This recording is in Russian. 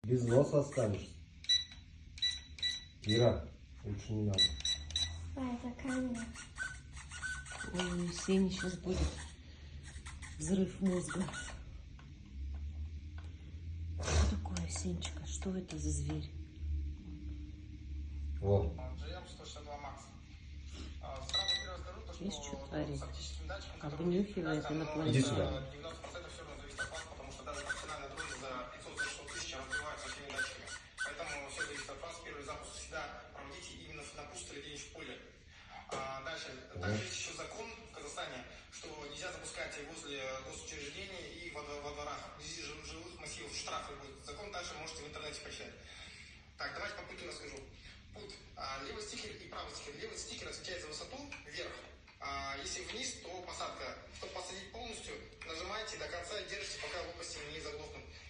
Без носа останешься. Ира, лучше не надо. А, это камера. Ой, у Сени сейчас будет взрыв мозга. Что такое, Сенечка? Что это за зверь? Вот. Есть что творит? Обнюхивает Иди инопланетян. сюда. Поэтому все зависит от вас. Первый запуск всегда проводите именно на пустые людей в поле. Дальше. Также есть еще закон в Казахстане, что нельзя запускать возле госучреждений и во дворах. Здесь жилых массивов штрафы будет. Закон также можете в интернете почитать. Так, давайте по пути расскажу. Путь. Левый стикер и правый стикер. Левый стикер отвечает за высоту вверх. Если вниз, то посадка. Чтобы посадить полностью, нажимаете до конца и держите, пока лопасти не заглохнут.